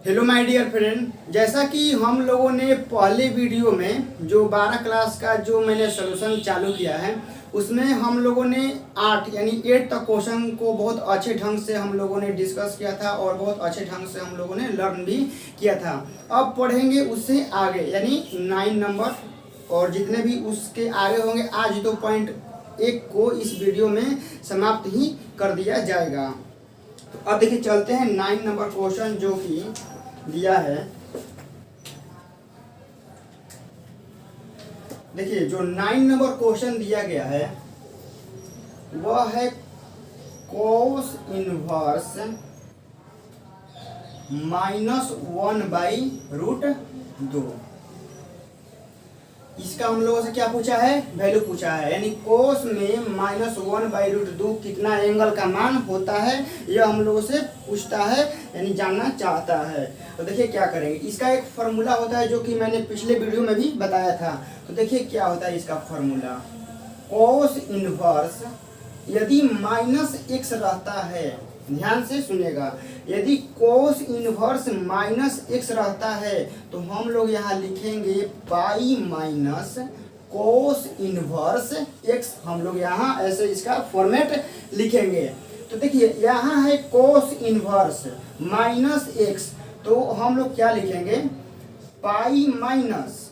Hello my dear friend, जैसा कि हम लोगों ने पहले वीडियो में जो 12 क्लास का जो मैंने सॉल्यूशन चालू किया है उसमें हम लोगों ने 8 यानी 8 तक क्वेश्चन को बहुत अच्छे ढंग से हम लोगों ने डिस्कस किया था और बहुत अच्छे ढंग से हम लोगों ने लर्न भी किया था। अब पढ़ेंगे उससे आगे यानी 9 नंबर और जितने भी उसके आगे होंगे। आज तो पॉइंट 1 को इस वीडियो में समाप्त ही कर दिया जाएगा। तो अब देखिए चलते हैं 9 नंबर क्वेश्चन जो कि दिया है। देखिए जो 9 नंबर क्वेश्चन दिया गया है वह है कोस इनवर्स -1/√2। इसका हम लोगों से क्या पूछा है, वैल्यू पूछा है, यानी कोस में -1/√2 कितना एंगल का मान होता है यह हम लोगों से पूछता है, यानी जानना चाहता है। तो देखिए क्या करेंगे, इसका एक फार्मूला होता है जो कि मैंने पिछले वीडियो में भी बताया था। तो देखिए क्या होता है इसका फार्मूला। कोस इनवर्स यदि -x रहता है, ध्यान से सुनेगा, यदि कोस इनवर्स -x रहता है तो हम लोग यहाँ लिखेंगे pi minus cos inverse x। हम लोग यहाँ ऐसे इसका फॉर्मेट लिखेंगे। तो देखिए यहाँ है कोस इनवर्स -x, तो हम लोग क्या लिखेंगे, पाई माइनस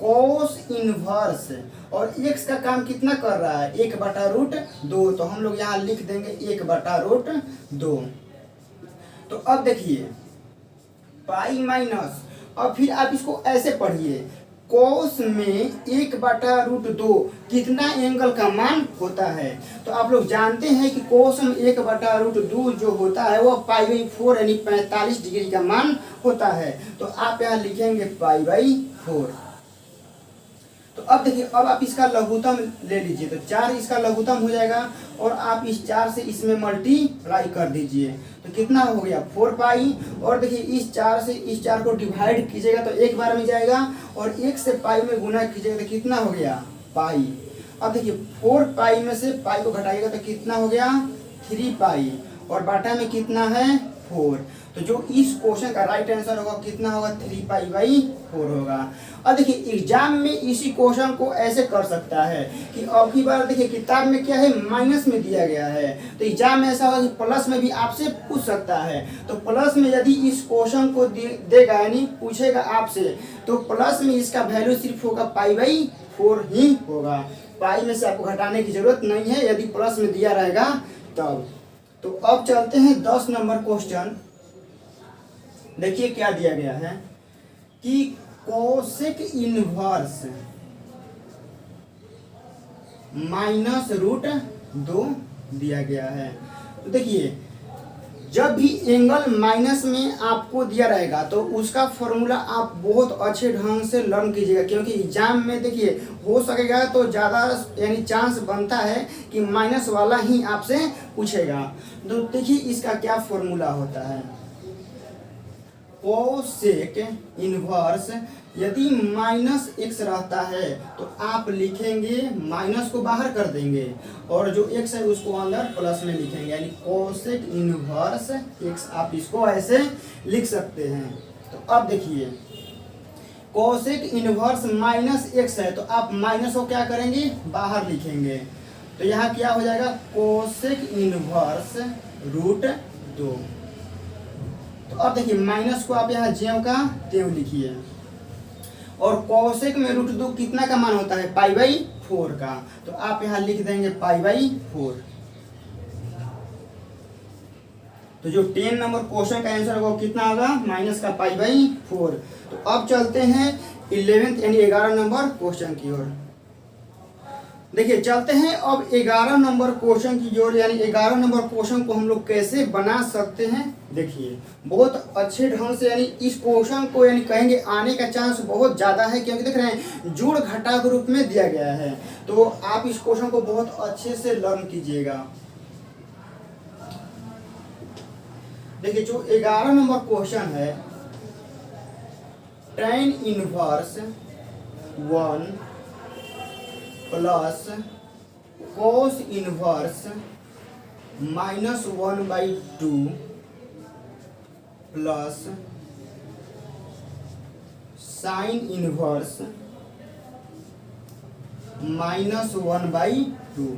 कोस इनवर्स, और x का काम कितना कर रहा है, 1/√2, तो हम लोग यहाँ लिख देंगे 1/√2। तो अब देखिए पाई माइनस, और फिर आप इसको ऐसे पढ़िए, कोस में 1/√2 कितना एंगल का मान होता है। तो आप लोग जानते हैं कि कोस में 1/√2 जो होता है वह π/4 यानी 45 डिग्री का मान होता है। तो आप यहाँ लिखेंगे π/4। तो अब देखिए, अब आप इसका लघुत्तम ले लीजिए, तो 4 इसका लघुत्तम हो जाएगा और आप इस 4 से इसमें मल्टीप्लाई कर दीजिए तो कितना हो गया 4π। और देखिए इस 4 से इस 4 को डिवाइड कीजिएगा तो एक बार में जाएगा, और 1 से पाई में गुना कीजिएगा तो कितना हो गया पाई। अब देखिए 4π में से पाई को घटाइएगा तो कितना हो गया 3π, और बाटा में कितना है 4। तो जो इस क्वेश्चन का राइट आंसर होगा कितना होगा 3π/4 होगा। अब देखिए एग्जाम में इसी क्वेश्चन को ऐसे कर सकता है कि अब की बार देखिए किताब में क्या है माइनस में दिया गया है, तो एग्जाम में ऐसा होगा कि प्लस में भी आपसे पूछ सकता है। तो प्लस में यदि इस क्वेश्चन को देगा यानी पूछेगा आपसे, तो प्लस में इसका वैल्यू सिर्फ होगा π/4 ही होगा। पाई में से आपको घटाने की जरूरत नहीं है यदि प्लस में दिया रहेगा तब। तो अब चलते हैं 10 नंबर क्वेश्चन। देखिए क्या दिया गया है कि कोसेक इनवर्स -√2 दिया गया है। तो देखिए जब भी एंगल माइनस में आपको दिया रहेगा तो उसका फॉर्मूला आप बहुत अच्छे ढंग से लर्न कीजिएगा, क्योंकि एग्जाम में देखिए हो सकेगा तो ज़्यादा यानी चांस बनता है कि माइनस वाला ही आपसे पूछेगा। तो देखिए इसका क्या फॉर्मूला होता है, कोसेक इनवर्स यदि -x रहता है तो आप लिखेंगे, माइनस को बाहर कर देंगे और जो x है उसको अंदर प्लस में लिखेंगे, यानी कोसेक इनवर्स x। आप इसको ऐसे लिख सकते हैं। तो अब देखिए कोसेक इनवर्स -x है तो आप माइनस को क्या करेंगे बाहर लिखेंगे, तो यहाँ क्या हो जाएगा कोसेक इनवर्स √2। तो अब देखिए माइनस को आप यहाँ ज्यों का त्यों लिखिए, और कोसेक में √2 कितना का मान होता है π/4 का, तो आप यहाँ लिख देंगे π/4। तो जो 10 नंबर क्वेश्चन का आंसर होगा कितना होगा माइनस का π/4। तो अब चलते हैं 11th यानी 11 नंबर क्वेश्चन की ओर। देखिए चलते हैं अब 11 नंबर क्वेश्चन की ओर, यानी 11 नंबर क्वेश्चन को हम लोग कैसे बना सकते हैं। देखिए बहुत अच्छे ढंग से, यानी इस क्वेश्चन को यानी कहेंगे आने का चांस बहुत ज़्यादा है, क्योंकि देख रहे हैं जोड़ घटा के रूप में दिया गया है। तो आप इस क्वेश्चन को बहुत अच्छे से लर्न कीजिएगा। देखिए जो 11 नंबर क्वेश्चन है, tan inverse 1 plus cos inverse -1/2 plus sine inverse -1/2।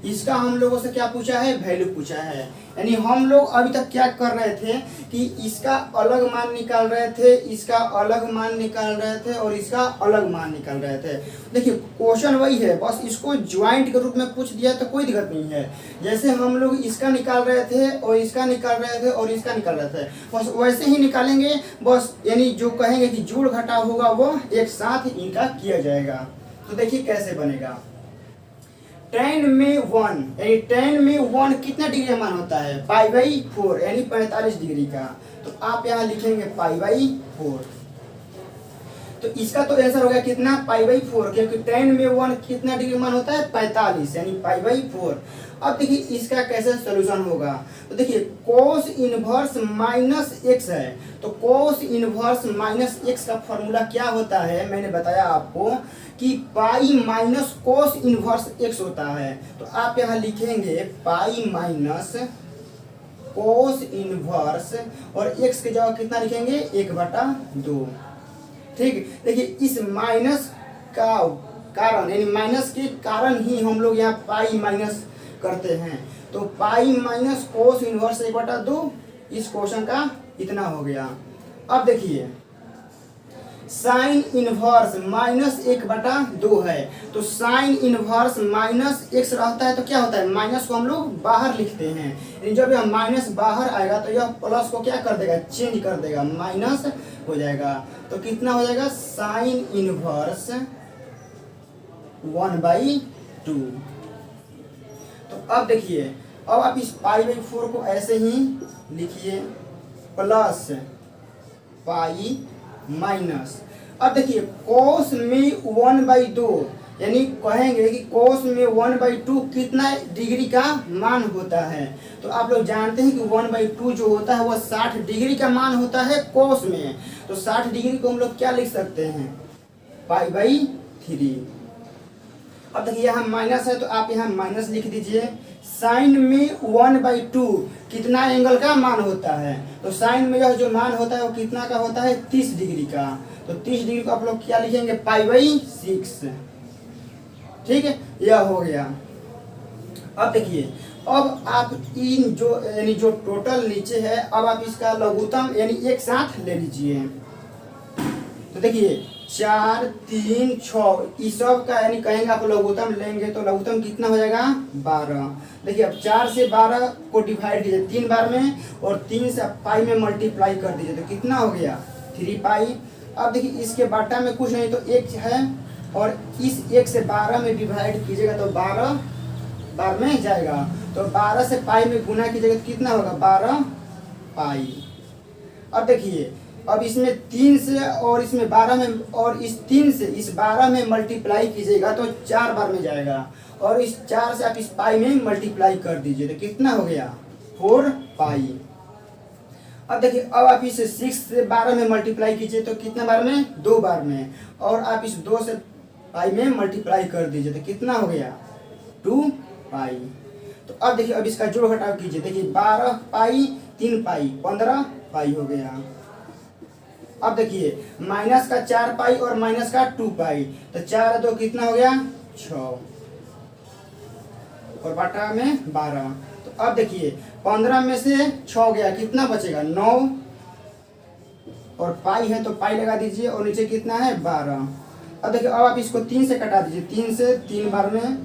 इसका हम लोगों से क्या पूछा है, वैल्यू पूछा है। यानी हम लोग अभी तक क्या कर रहे थे कि इसका अलग मान निकाल रहे थे, इसका अलग मान निकाल रहे थे और इसका अलग मान निकाल रहे थे। देखिए क्वेश्चन वही है, बस इसको ज्वाइंट के रूप में पूछ दिया तो कोई दिक्कत नहीं है। जैसे हम लोग इसका निकाल रहे थे और इसका निकाल रहे थे और इसका निकाल रहे थे, बस वैसे ही निकालेंगे। बस यानी जो कहेंगे कि जोड़ घटाव होगा वो एक साथ इनका किया जाएगा। तो देखिए कैसे बनेगा। tan में 1 यानी tan में 1 कितना डिग्री का मान होता है, π/4 यानी 45 डिग्री का। तो आप यहाँ लिखेंगे π/4। तो इसका तो आंसर हो गया कितना, π/4, क्योंकि tan में 1 कितना डिग्री मान होता है 45 यानी π/4। अब देखिए इसका कैसे सोल्यूशन होगा। तो देखिए cos इनवर्स -x है, तो cos इनवर्स -x का फॉर्मूला क्या होता है, मैंने बताया आपको कि pi minus cos inverse x होता है। तो आप यहाँ लिखेंगे पाई माइनस cos इनवर्स और x की जगह कितना लिखेंगे 1/2। ठीक, देखिए इस माइनस का कारण यानी माइनस के कारण ही हम लोग यहाँ पाई माइनस करते हैं। तो पाई माइनस cos इनवर्स 1/2 इस क्वेश्चन का इतना हो गया। अब देखिए साइन इनवर्स -1/2 है, तो साइन इनवर्स -x रहता है तो क्या होता है, माइनस को हम लोग बाहर लिखते हैं। जब यह माइनस बाहर आएगा तो यह प्लस को क्या कर देगा, चेंज कर देगा, माइनस हो जाएगा। तो कितना हो जाएगा, साइन इनवर्स 1/2। तो अब देखिए, अब आप इस π/4 को ऐसे ही लिखिए प्लस पाई माइनस। अब देखिए cos में 1/2 यानी कहेंगे कि cos में 1/2 कितना डिग्री का मान होता है। तो आप लोग जानते हैं कि 1/2 जो होता है वह 60 डिग्री का मान होता है cos में। तो 60 डिग्री को हम लोग क्या लिख सकते हैं, π/3। अब देखिए यहाँ माइनस है तो आप यहाँ माइनस लिख दीजिए। साइन में 1/2 कितना एंगल का मान होता है, तो साइन में यह जो मान होता है वो कितना का होता है, 30 डिग्री का। तो 30 डिग्री को आप लोग क्या लिखेंगे, π/6। ठीक है, यह हो गया। अब देखिए, अब आप इन जो यानी जो टोटल नीचे है, अब आप इसका लघुत्तम यानी एक साथ ले लीजिए। तो देखिए 4 3 6 इस सब का यानी कहेंगे आप लघुत्तम लेंगे तो लघुत्तम कितना हो जाएगा, 12। देखिए अब 4 से 12 को डिवाइड कीजिए 3 बार में और 3 से पाई में मल्टीप्लाई कर दीजिए तो कितना हो गया, 3 पाई। अब देखिए इसके बाटा में कुछ नहीं तो 1 है और इस 1 से 12 में डिवाइड कीजिएगा तो 12 बार में जाएगा। तो 12 से पाई में गुना कीजिएगा तो कितना होगा, 12 पाई। अब देखिए अब इसमें 3 से और इसमें 12 में और इस 3 से इस 12 में मल्टीप्लाई कीजिएगा तो 4 बार में जाएगा और इस 4 से आप इस पाई में मल्टीप्लाई कर दीजिए तो कितना हो गया, 4 पाई। अब देखिए अब आप इस 6 से 12 में मल्टीप्लाई कीजिए तो कितना बार में, 2 बार में, और आप इस 2 से पाई में मल्टीप्लाई कर दीजिए तो कितना हो गया, 2 पाई। तो अब देखिए अब इसका जोड़ घटाव कीजिए। देखिए 12 पाई 3 पाई 15 पाई हो गया। अब देखिए माइनस का 4 पाई और माइनस का 2 पाई तो 4 2 कितना हो गया, 6 और बटा में 12। तो अब देखिए 15 में से 6 गया कितना बचेगा, 9 और पाई है तो पाई लगा दीजिए और नीचे कितना है, 12। अब देखिए अब आप इसको 3 से कटा दीजिए, 3 से 3 बार में,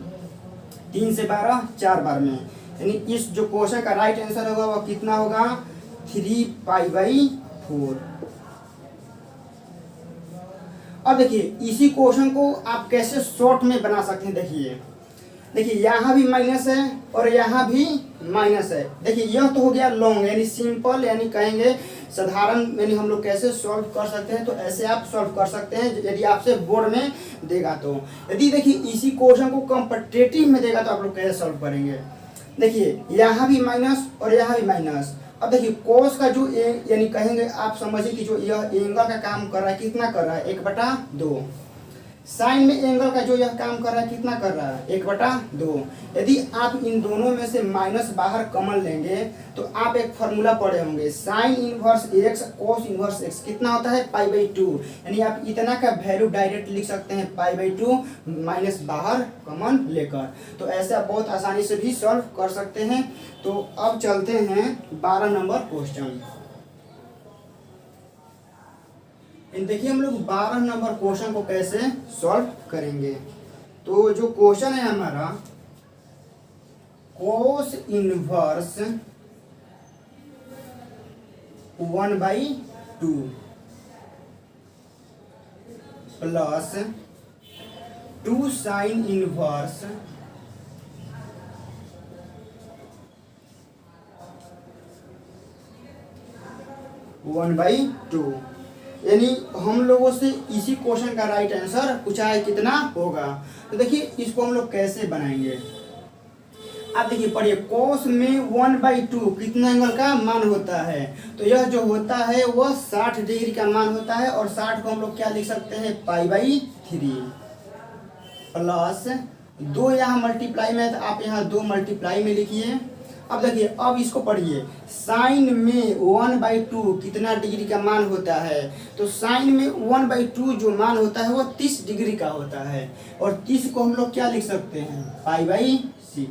3 से 12 4 बार में, यानी इस जो क्वेश्चन का राइट आंसर होगा वो कितना होगा, 3 पाई/4। अब देखिए इसी क्वेश्चन को आप कैसे शॉर्ट में बना सकते हैं। देखिए यहाँ भी माइनस है और यहाँ भी माइनस है। देखिए यह तो हो गया लॉन्ग यानी सिंपल यानी कहेंगे साधारण, यानी हम लोग कैसे सॉल्व कर सकते हैं तो ऐसे आप सॉल्व कर सकते हैं यदि आपसे बोर्ड में देगा तो। यदि देखिए इसी क्वेश्चन को कॉम्पिटिटिव में देगा तो आप लोग कैसे सॉल्व करेंगे। देखिए यहाँ भी माइनस और यहाँ भी माइनस। अब देखिए कोस का जो यानी कहेंगे आप समझिए कि जो यह एंगल का काम कर रहा है कितना कर रहा है, 1/2। साइन में एंगल का जो यह काम कर रहा है कितना कर रहा है 1/2। यदि आप इन दोनों में से माइनस बाहर कॉमन लेंगे तो आप एक फार्मूला पढ़े होंगे, sine inverse x cos inverse x कितना होता है π/2। यानी आप इतना का वैल्यू डायरेक्ट लिख सकते हैं π/2 माइनस बाहर कॉमन लेकर। तो ऐसे आप बहुत आसानी से भी सॉल्व कर सकते हैं। तो अब चलते हैं 12 नंबर क्वेश्चन। देखिए हम लोग 12 नंबर क्वेश्चन को कैसे सॉल्व करेंगे। तो जो क्वेश्चन है हमारा, cos inverse 1/2 plus 2 sine inverse 1/2। यानी हम लोगों से इसी क्वेश्चन का राइट आंसर पूछा है कितना होगा। तो देखिए इसको हम लोग कैसे बनाएंगे। आप देखिए पढ़िए, कोस में 1/2 कितना एंगल का मान होता है। तो यह जो होता है वह 60 डिग्री का मान होता है और 60 को हम लोग क्या लिख सकते हैं π/3 प्लस 2 यहाँ मल्टीप्लाई में है तो आप यहाँ 2 मल्टीप्लाई में लिखिए। अब देखिए अब इसको पढ़िए, साइन में 1/2 कितना डिग्री का मान होता है। तो साइन में 1/2 जो मान होता है वो 30 डिग्री का होता है और 30 को हम लोग क्या लिख सकते हैं π/6।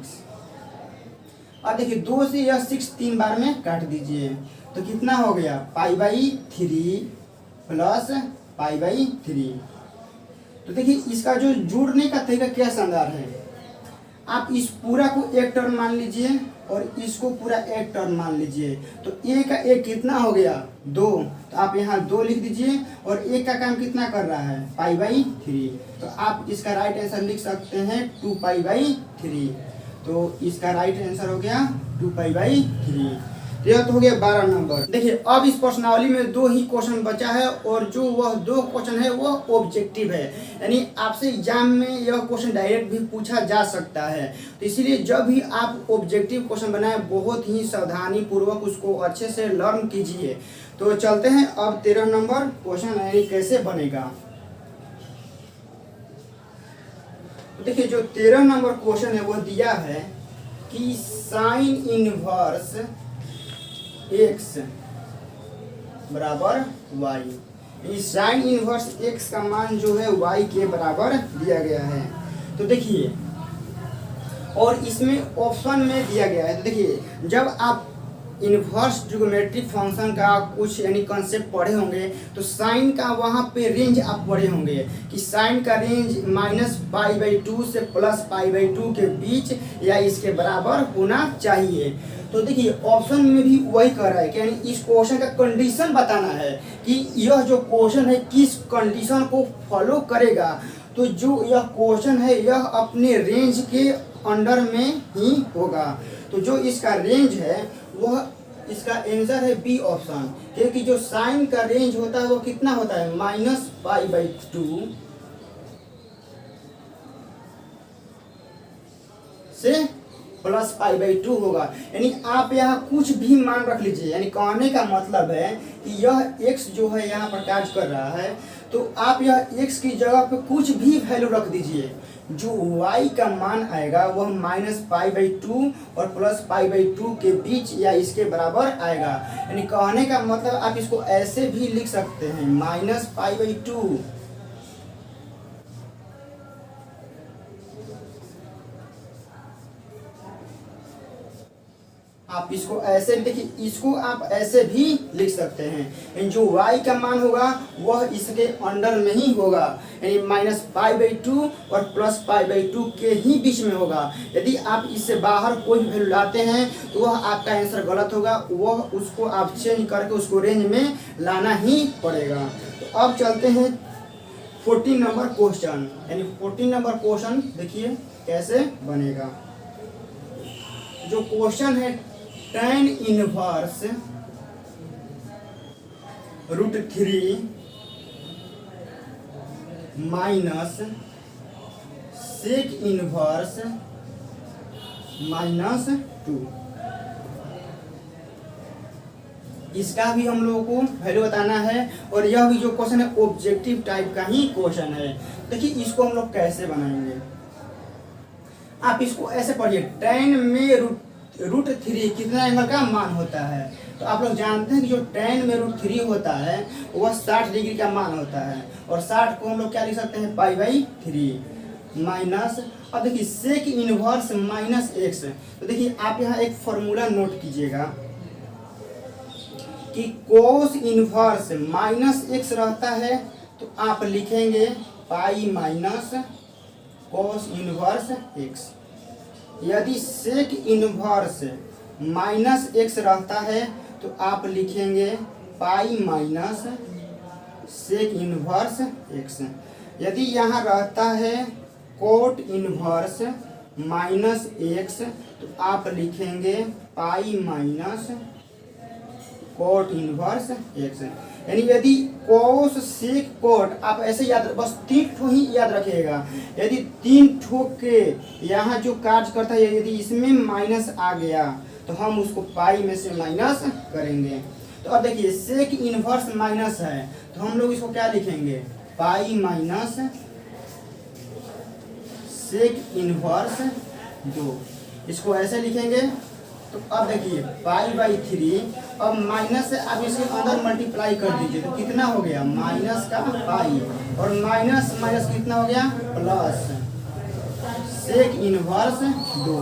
अब देखिए 2 से यह 6 3 बार में काट दीजिए तो कितना हो गया π/3 प्लस π/3। तो देखिए इसका जो जोड़ने का तरीका क्या शानदार है। आप इस पूरा को एक टर्म मान लीजिए और इसको पूरा एक टर्म मान लीजिए। तो ए का एक कितना हो गया 2, तो आप यहाँ 2 लिख दीजिए और एक का काम कितना कर रहा है π/3। तो आप इसका राइट आंसर लिख सकते हैं 2π/3। तो इसका राइट आंसर हो गया 2π/3। तो यह तो हो गया 12 नंबर। देखिए अब इस प्रश्नावली में 2 ही क्वेश्चन बचा है और जो वह 2 क्वेश्चन है वह ऑब्जेक्टिव है। यानी आपसे एग्जाम में यह क्वेश्चन डायरेक्ट भी पूछा जा सकता है। तो इसीलिए जब भी आप ऑब्जेक्टिव क्वेश्चन बनाएं बहुत ही सावधानी पूर्वक उसको अच्छे से लर्न कीजिए। तो चलते हैं अब 13 नंबर क्वेश्चन यानी कैसे बनेगा। तो देखिए जो 13 नंबर क्वेश्चन है वह दिया है कि साइन इनवर्स x बराबर y। साइन इनवर्स x का मान जो है y के बराबर दिया गया है। तो देखिए और इसमें ऑप्शन में दिया गया है। तो देखिए जब आप इनवर्स ट्रिगोनोमेट्रिक फंक्शन का कुछ यानी कंसेप्ट पढ़े होंगे तो साइन का वहाँ पे रेंज आप पढ़े होंगे कि साइन का रेंज -π/2 से +π/2 के बीच या इसके बराबर होना चाहिए। तो देखिए ऑप्शन में भी वही कह रहा है कि यानी इस क्वेश्चन का कंडीशन बताना है कि यह जो क्वेश्चन है किस कंडीशन को फॉलो करेगा। तो जो यह क्वेश्चन है यह अपने रेंज के अंडर में ही होगा। तो जो इसका रेंज है वह इसका आंसर है बी ऑप्शन, क्योंकि जो साइन का रेंज होता है वो कितना होता है -π/2 से +π/2 होगा। यानी आप यहाँ कुछ भी मान रख लीजिए। यानी कहने का मतलब है कि यह x जो है यहाँ पर कार्य कर रहा है तो आप यह x की जगह पे कुछ भी वैल्यू रख दीजिए। जो y का मान आएगा वह -π/2 और +π/2 के बीच या इसके बराबर आएगा। यानी कहने का मतलब आप इसको ऐसे भी लिख सकते हैं -π/2 आप इसको ऐसे देखिए, इसको आप ऐसे भी लिख सकते हैं। जो y का मान होगा वह इसके अंडर में ही होगा, यानी -π/2 और +π/2 के ही बीच में होगा। यदि आप इससे बाहर कोई वैल्यू लाते हैं तो वह आपका आंसर गलत होगा। वह उसको आप चेंज करके उसको रेंज में लाना ही पड़ेगा। तो अब चलते हैं 14 नंबर क्वेश्चन। यानी 14 नंबर क्वेश्चन देखिए कैसे बनेगा। जो क्वेश्चन है tan inverse √3 minus sec inverse -2। इसका भी हम लोगों को वैल्यू बताना है। और यह भी जो क्वेश्चन है ऑब्जेक्टिव टाइप का ही क्वेश्चन है। देखिए इसको हम लोग कैसे बनाएंगे, आप इसको ऐसे पढ़िए, tan में रूट 3 कितना एंगल का मान होता है। तो आप लोग जानते हैं कि जो tan में रूट 3 होता है वह 60 डिग्री का मान होता है। और 60 को हम लोग क्या लिख सकते हैं, π/3 माइनस, अब देखिए सेक इनवर्स माइनस एक्स। तो देखिए आप यहाँ एक फॉर्मूला नोट कीजिएगा कि कोस इनवर्स माइनस एक्स रहता है तो आप लिखेंगे pi minus cos inverse x. यदि सेक इनवर्स माइनस एक्स रहता है तो आप लिखेंगे pi minus sec inverse x. यदि यहाँ रहता है कोट इनवर्स माइनस एक्स तो आप लिखेंगे pi minus cot inverse x. यानी यदि कोस सेक कोट, आप ऐसे याद, बस 3 ठो ही याद रखिएगा। यदि 3 ठो के यहाँ जो कार्य करता है यदि इसमें माइनस आ गया तो हम उसको पाई में से माइनस करेंगे। तो अब देखिए सेक इनवर्स माइनस है तो हम लोग इसको क्या लिखेंगे, पाई माइनस सेक इनवर्स 2, इसको ऐसे लिखेंगे। तो अब देखिए π/3, अब माइनस से आप इसके अंदर मल्टीप्लाई कर दीजिए तो कितना हो गया, माइनस का पाई, और माइनस माइनस कितना हो गया, प्लस सेक इनवर्स 2।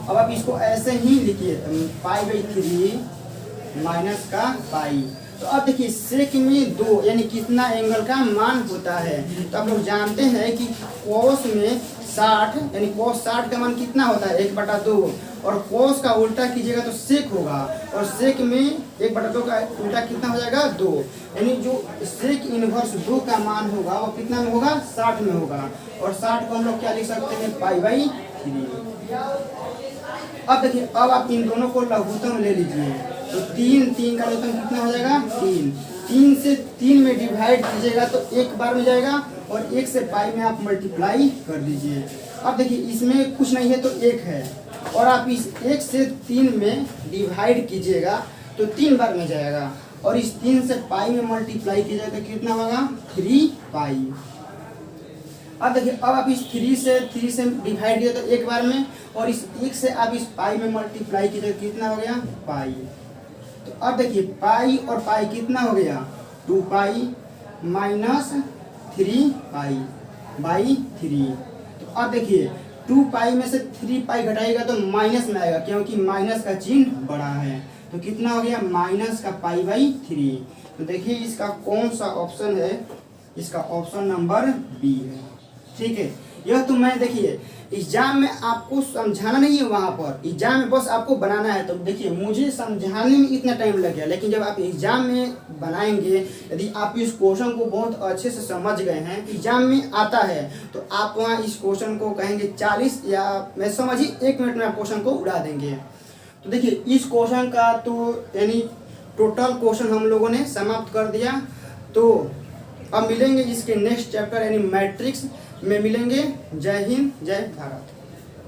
अब आप इसको ऐसे ही लिखिए, π/3 माइनस का पाई। तो अब देखिए सेक में 2 यानी कितना एंगल का मान होता है। तो आप लोग जानते हैं कि कोस में 60 यानी कोस 60 का मान कितना होता है, 1/2, और कोस का उल्टा कीजिएगा तो सेक होगा, और सेक में 1/2 का उल्टा कितना हो जाएगा, 2। यानी जो सेक इनवर्स 2 का मान होगा वो कितना में होगा, 60 में होगा। और 60 को हम लोग क्या लिख सकते हैं, π/3। अब देखिए अब आप इन दोनों को लघुत्तम ले लीजिए तो 3 का लघुत्तम कितना हो जाएगा, 3 से 3 में डिवाइड कीजिएगा तो 1 बार में जाएगा, और 1 से पाई में आप मल्टीप्लाई कर दीजिए। अब देखिए इसमें कुछ नहीं है तो 1 है, और आप इस 1 से 3 में डिवाइड कीजिएगा तो 3 बार में जाएगा, और इस 3 से पाई में मल्टीप्लाई कीजिएगा तो कितना होगा, 3 पाई। अब देखिए अब आप इस 3 से डिवाइड किया तो 1 बार में, और इस 1 से आप इस पाई में मल्टीप्लाई कीजिए तो कितना हो गया, पाई। तो अब देखिए पाई और पाई कितना हो गया, 2 पाई माइनस 3 पाई/3। तो अब देखिए 2 पाई में से 3 पाई घटाएगा तो माइनस में आएगा क्योंकि माइनस का चिन्ह बड़ा है। तो कितना हो गया, माइनस का π/3। तो देखिए इसका कौन सा ऑप्शन है, इसका ऑप्शन नंबर बी है। ठीक है, यह तो मैं देखिए एग्जाम में आपको समझाना नहीं है, वहाँ पर एग्जाम में बस आपको बनाना है। तो देखिए मुझे समझाने में इतना टाइम लग गया, लेकिन जब आप एग्जाम में बनाएंगे, यदि आप इस क्वेश्चन को बहुत अच्छे से समझ गए हैं, एग्जाम में आता है तो आप वहाँ इस क्वेश्चन को कहेंगे 40 या मैं समझिए 1 मिनट में आप क्वेश्चन को उड़ा देंगे। तो देखिए इस क्वेश्चन का तो यानी टोटल क्वेश्चन हम लोगों ने समाप्त कर दिया। तो अब मिलेंगे इसके नेक्स्ट चैप्टर यानी मैट्रिक्स में मिलेंगे। जय हिंद, जय भारत।